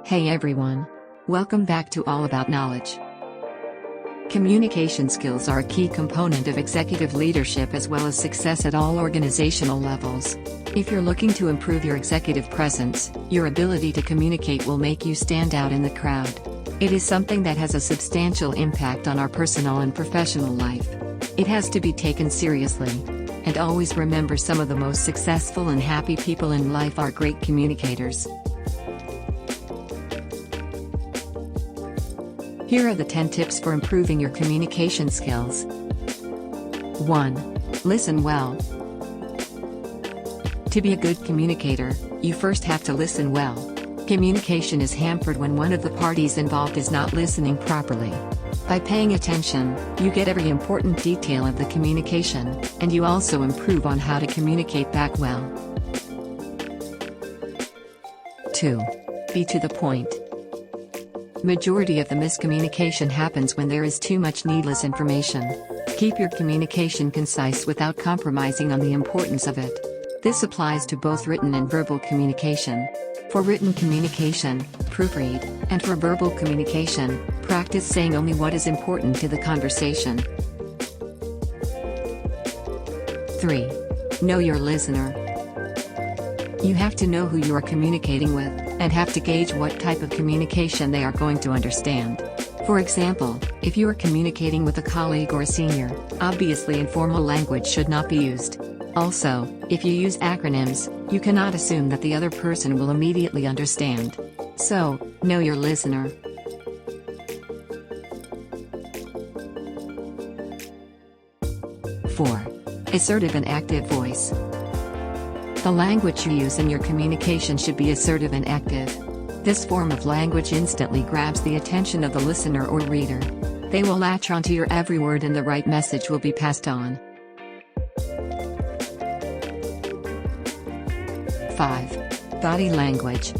Hey everyone. Welcome back to All About Knowledge. Communication skills are a key component of executive leadership as well as success at all organizational levels. If you're looking to improve your executive presence, your ability to communicate will make you stand out in the crowd. It is something that has a substantial impact on our personal and professional life. It has to be taken seriously. And always remember, some of the most successful and happy people in life are great communicators. Here are the 10 tips for improving your communication skills. 1. Listen well. To be a good communicator, you first have to listen well. Communication is hampered when one of the parties involved is not listening properly. By paying attention, you get every important detail of the communication, and you also improve on how to communicate back well. 2. Be to the point. Majority of the miscommunication happens when there is too much needless information. Keep your communication concise without compromising on the importance of it. This applies to both written and verbal communication. For written communication, proofread, and for verbal communication, practice saying only what is important to the conversation. 3. Know your listener. You have to know who you are communicating with, and have to gauge what type of communication they are going to understand. For example, if you are communicating with a colleague or a senior, obviously informal language should not be used. Also, if you use acronyms, you cannot assume that the other person will immediately understand. So, know your listener. 4. Assertive and active voice. The language you use in your communication should be assertive and active. This form of language instantly grabs the attention of the listener or reader. They will latch onto your every word and the right message will be passed on. 5. Body language.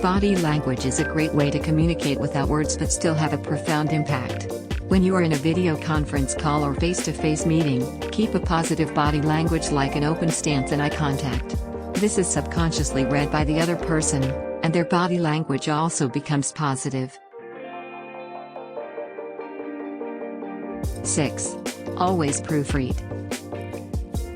Body language is a great way to communicate without words but still have a profound impact. When you are in a video conference call or face-to-face meeting, keep a positive body language like an open stance and eye contact. This is subconsciously read by the other person, and their body language also becomes positive. 6. Always proofread.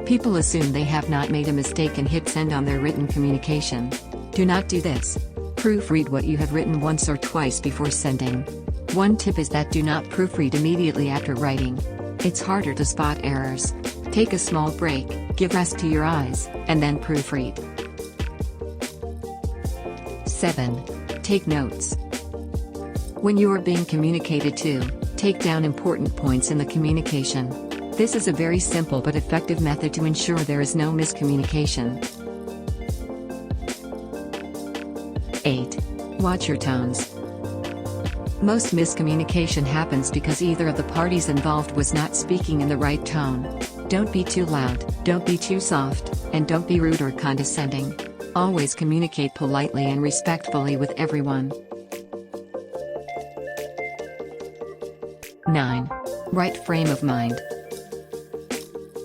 People assume they have not made a mistake and hit send on their written communication. Do not do this. Proofread what you have written once or twice before sending. One tip is that do not proofread immediately after writing. It's harder to spot errors. Take a small break, give rest to your eyes, and then proofread. 7. Take notes. When you are being communicated to, take down important points in the communication. This is a very simple but effective method to ensure there is no miscommunication. 8. Watch your tones. Most miscommunication happens because either of the parties involved was not speaking in the right tone. Don't be too loud, don't be too soft, and don't be rude or condescending. Always communicate politely and respectfully with everyone. 9. Right frame of mind.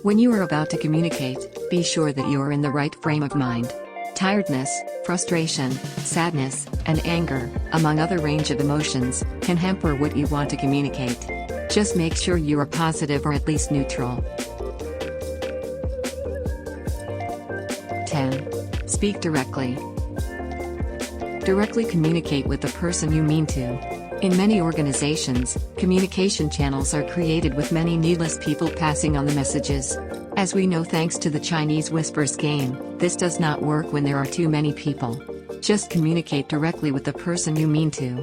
When you are about to communicate, be sure that you are in the right frame of mind. Tiredness, frustration, sadness, and anger, among other range of emotions, can hamper what you want to communicate. Just make sure you are positive or at least neutral. 10. Speak directly. Directly communicate with the person you mean to. In many organizations, communication channels are created with many needless people passing on the messages. As we know, thanks to the Chinese whispers game, this does not work when there are too many people. Just communicate directly with the person you mean to.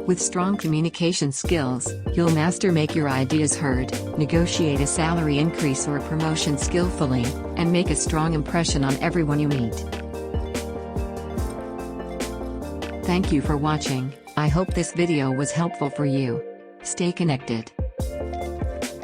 With strong communication skills, you'll make your ideas heard, negotiate a salary increase or a promotion skillfully, and make a strong impression on everyone you meet. Thank you for watching. I hope this video was helpful for you. Stay connected.